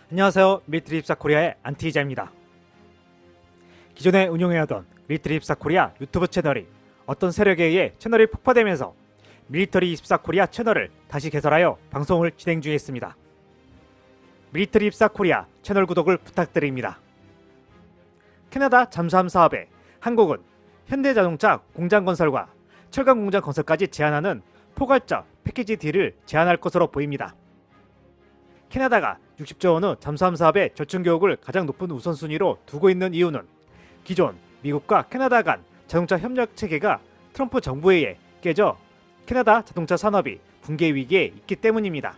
안녕하세요. 밀리터리 입사 코리아의 안티이자입니다. 기존에 운영해오던 밀리터리 입사 코리아 유튜브 채널이 어떤 세력에 의해 채널이 폭파되면서 밀리터리 24 코리아 채널을 다시 개설하여 방송을 진행 중에 있습니다. 밀리터리 24 코리아 채널 구독을 부탁드립니다. 캐나다 잠수함 사업에 한국은 현대자동차 공장 건설과 철강 공장 건설까지 제한하는 포괄적 패키지 딜을 제안할 것으로 보입니다. 캐나다가 60조 원의 잠수함 사업의 절충 교역을 가장 높은 우선순위로 두고 있는 이유는 기존 미국과 캐나다 간 자동차 협력 체계가 트럼프 정부에 의해 깨져 캐나다 자동차 산업이 붕괴 위기에 있기 때문입니다.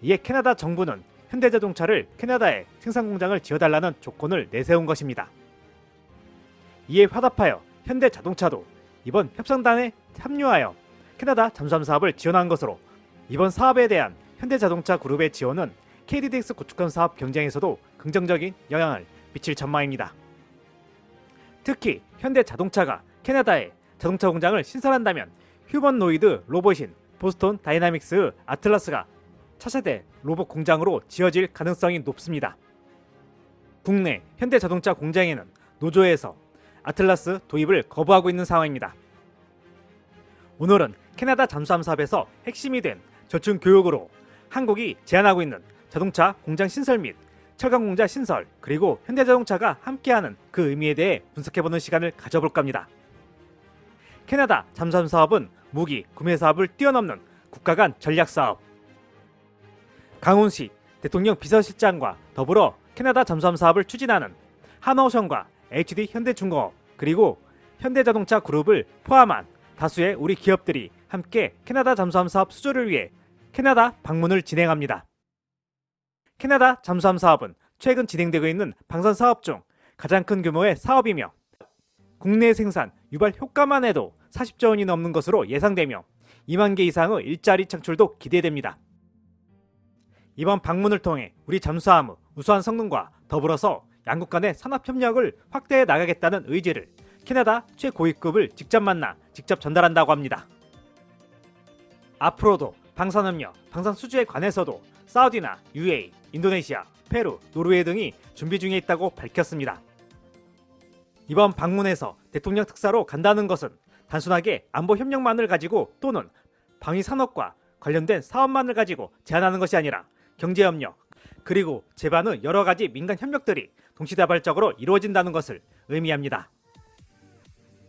이에 캐나다 정부는 현대자동차를 캐나다에 생산 공장을 지어달라는 조건을 내세운 것입니다. 이에 화답하여 현대자동차도 이번 협상단에 합류하여 캐나다 잠수함 사업을 지원한 것으로 이번 사업에 대한 현대자동차 그룹의 지원은 KDDX 구축함 사업 경쟁에서도 긍정적인 영향을 미칠 전망입니다. 특히 현대자동차가 캐나다에 자동차 공장을 신설한다면 휴먼노이드 로봇인 보스턴 다이나믹스 아틀라스가 차세대 로봇 공장으로 지어질 가능성이 높습니다. 국내 현대자동차 공장에는 노조에서 아틀라스 도입을 거부하고 있는 상황입니다. 오늘은 캐나다 잠수함 사업에서 핵심이 된 절충 교역으로 한국이 제안하고 있는 자동차 공장 신설 및 철강 공장 신설, 그리고 현대자동차가 함께하는 그 의미에 대해 분석해보는 시간을 가져볼 겁니다. 캐나다 잠수함 사업은 무기 구매 사업을 뛰어넘는 국가 간 전략 사업. 강훈식 대통령 비서실장과 더불어 캐나다 잠수함 사업을 추진하는 하나오션과 HD 현대중공업 그리고 현대자동차 그룹을 포함한 다수의 우리 기업들이 함께 캐나다 잠수함 사업 수주를 위해 캐나다 방문을 진행합니다. 캐나다 잠수함 사업은 최근 진행되고 있는 방산 사업 중 가장 큰 규모의 사업이며 국내 생산 유발 효과만 해도 40조 원이 넘는 것으로 예상되며 2만 개 이상의 일자리 창출도 기대됩니다. 이번 방문을 통해 우리 잠수함의 우수한 성능과 더불어서 양국 간의 산업 협력을 확대해 나가겠다는 의지를 캐나다 최고위급을 직접 만나 직접 전달한다고 합니다. 앞으로도 방산협력, 방산 수주에 관해서도 사우디나 UAE, 인도네시아, 페루, 노르웨이 등이 준비 중에 있다고 밝혔습니다. 이번 방문에서 대통령 특사로 간다는 것은 단순하게 안보 협력만을 가지고 또는 방위 산업과 관련된 사업만을 가지고 제안하는 것이 아니라 경제협력, 그리고 제반의 여러 가지 민간 협력들이 동시다발적으로 이루어진다는 것을 의미합니다.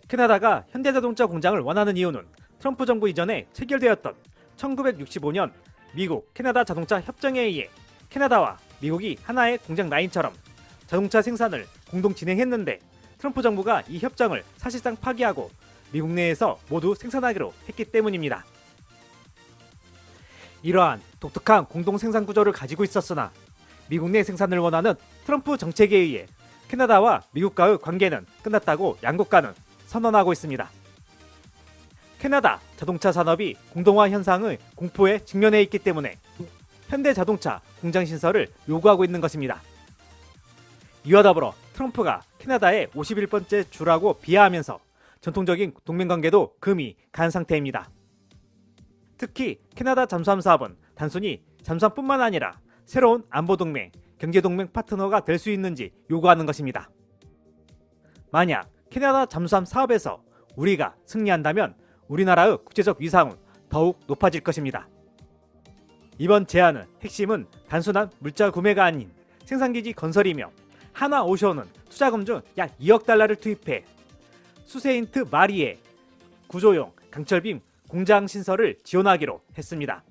캐나다가 현대자동차 공장을 원하는 이유는 트럼프 정부 이전에 체결되었던 1965년 미국 캐나다 자동차 협정에 의해 캐나다와 미국이 하나의 공장 라인처럼 자동차 생산을 공동 진행했는데 트럼프 정부가 이 협정을 사실상 파기하고 미국 내에서 모두 생산하기로 했기 때문입니다. 이러한 독특한 공동 생산 구조를 가지고 있었으나 미국 내 생산을 원하는 트럼프 정책에 의해 캐나다와 미국과의 관계는 끝났다고 양국 간은 선언하고 있습니다. 캐나다 자동차 산업이 공동화 현상의 공포에 직면해 있기 때문에 현대자동차 공장 신설을 요구하고 있는 것입니다. 이와 더불어 트럼프가 캐나다의 51번째 주라고 비하하면서 전통적인 동맹관계도 금이 간 상태입니다. 특히 캐나다 잠수함 사업은 단순히 잠수함뿐만 아니라 새로운 안보동맹, 경제동맹 파트너가 될 수 있는지 요구하는 것입니다. 만약 캐나다 잠수함 사업에서 우리가 승리한다면 우리나라의 국제적 위상은 더욱 높아질 것입니다. 이번 제안의 핵심은 단순한 물자 구매가 아닌 생산기지 건설이며 하나오션은 투자금 중 약 2억 달러를 투입해 수세인트 마리에 구조용 강철빔 공장 신설을 지원하기로 했습니다.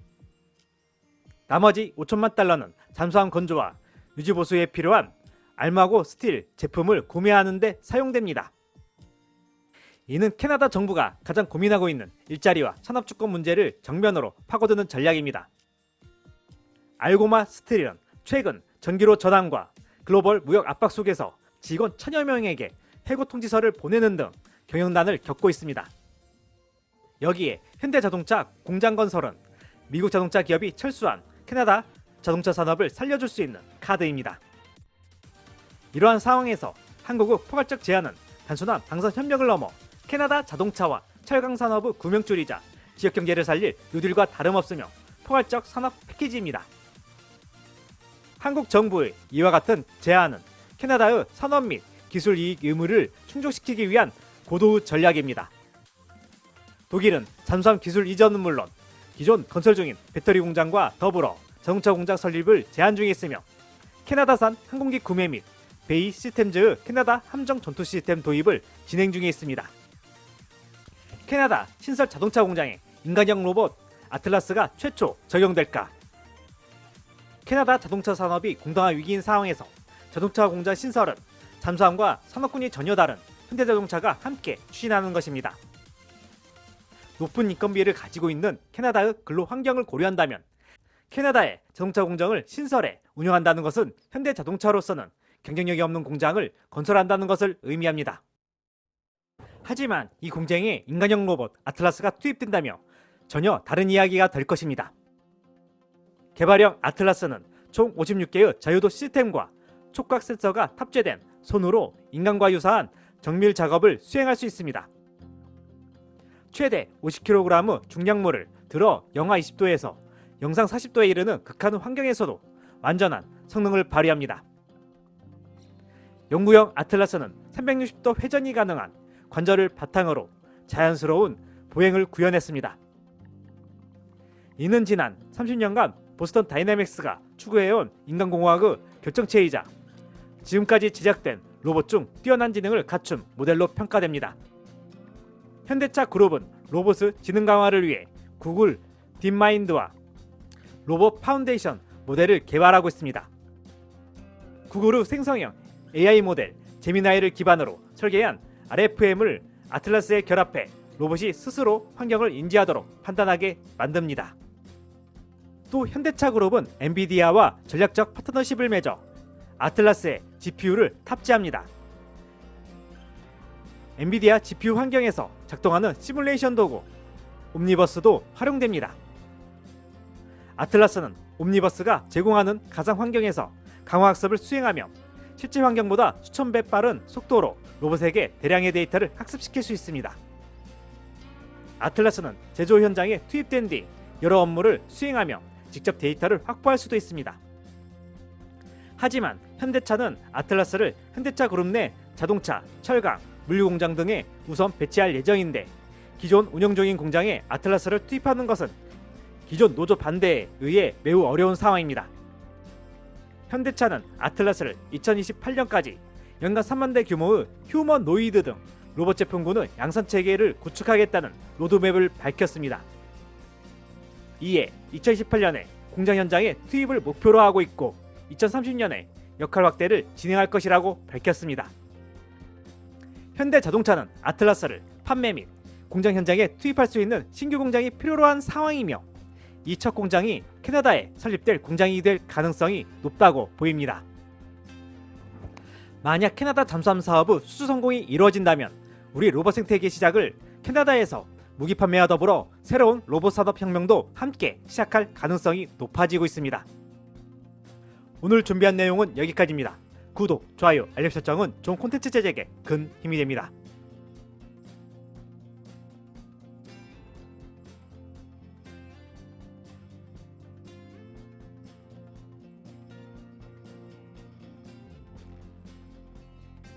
나머지 5천만 달러는 잠수함 건조와 유지 보수에 필요한 알마고 스틸 제품을 구매하는 데 사용됩니다. 이는 캐나다 정부가 가장 고민하고 있는 일자리와 산업주권 문제를 정면으로 파고드는 전략입니다. 알고마 스틸은 최근 전기료 저당과 글로벌 무역 압박 속에서 직원 1000여 명에게 해고 통지서를 보내는 등 경영난을 겪고 있습니다. 여기에 현대자동차 공장 건설은 미국 자동차 기업이 철수한 캐나다 자동차 산업을 살려줄 수 있는 카드입니다. 이러한 상황에서 한국의 포괄적 제안은 단순한 방산 협력을 넘어 캐나다 자동차와 철강 산업의 구명줄이자 지역 경제를 살릴 뉴딜과 다름없으며 포괄적 산업 패키지입니다. 한국 정부의 이와 같은 제안은 캐나다의 산업 및 기술 이익 의무를 충족시키기 위한 고도의 전략입니다. 독일은 잠수함 기술 이전은 물론 기존 건설 중인 배터리 공장과 더불어 자동차 공장 설립을 제한 중에 있으며 캐나다산 항공기 구매 및 베이 시스템즈의 캐나다 함정 전투 시스템 도입을 진행 중에 있습니다. 캐나다 신설 자동차 공장에 인간형 로봇 아틀라스가 최초 적용될까? 캐나다 자동차 산업이 공동화 위기인 상황에서 자동차 공장 신설은 잠수함과 산업군이 전혀 다른 현대자동차가 함께 추진하는 것입니다. 높은 인건비를 가지고 있는 캐나다의 근로 환경을 고려한다면 캐나다의 자동차 공장을 신설해 운영한다는 것은 현대자동차로서는 경쟁력이 없는 공장을 건설한다는 것을 의미합니다. 하지만 이 공장에 인간형 로봇 아틀라스가 투입된다며 전혀 다른 이야기가 될 것입니다. 개발형 아틀라스는 총 56개의 자유도 시스템과 촉각 센서가 탑재된 손으로 인간과 유사한 정밀 작업을 수행할 수 있습니다. 최대 50kg의 중량물을 들어 영하 20도에서 영상 40도에 이르는 극한 환경에서도 완전한 성능을 발휘합니다. 연구용 아틀라스는 360도 회전이 가능한 관절을 바탕으로 자연스러운 보행을 구현했습니다. 이는 지난 30년간 보스턴 다이내믹스가 추구해온 인간공학의 결정체이자 지금까지 제작된 로봇 중 뛰어난 지능을 갖춘 모델로 평가됩니다. 현대차 그룹은 로봇의 지능 강화를 위해 구글 딥마인드와 로봇 파운데이션 모델을 개발하고 있습니다. 구글의 생성형 AI 모델 제미나이를 기반으로 설계한 RFM을 아틀라스에 결합해 로봇이 스스로 환경을 인지하도록 판단하게 만듭니다. 또 현대차 그룹은 엔비디아와 전략적 파트너십을 맺어 아틀라스에 GPU를 탑재합니다. 엔비디아 GPU 환경에서 작동하는 시뮬레이션 도구 옴니버스도 활용됩니다. 아틀라스는 옴니버스가 제공하는 가상 환경에서 강화학습을 수행하며 실제 환경보다 수천 배 빠른 속도로 로봇에게 대량의 데이터를 학습시킬 수 있습니다. 아틀라스는 제조 현장에 투입된 뒤 여러 업무를 수행하며 직접 데이터를 확보할 수도 있습니다. 하지만 현대차는 아틀라스를 현대차 그룹 내 자동차, 철강, 물류공장 등에 우선 배치할 예정인데 기존 운영 중인 공장에 아틀라스를 투입하는 것은 기존 노조 반대에 의해 매우 어려운 상황입니다. 현대차는 아틀라스를 2028년까지 연간 3만 대 규모의 휴머노이드 등 로봇 제품군의 양산 체계를 구축하겠다는 로드맵을 밝혔습니다. 이에 2018년에 공장 현장에 투입을 목표로 하고 있고 2030년에 역할 확대를 진행할 것이라고 밝혔습니다. 현대자동차는 아틀라스를 판매 및 공장 현장에 투입할 수 있는 신규 공장이 필요로 한 상황이며 이 첫 공장이 캐나다에 설립될 공장이 될 가능성이 높다고 보입니다. 만약 캐나다 잠수함 사업의 수주 성공이 이루어진다면 우리 로봇 생태계 시작을 캐나다에서 무기 판매와 더불어 새로운 로봇 산업 혁명도 함께 시작할 가능성이 높아지고 있습니다. 오늘 준비한 내용은 여기까지입니다. 구독, 좋아요, 알림 설정은 좋은 콘텐츠 제작에 큰 힘이 됩니다.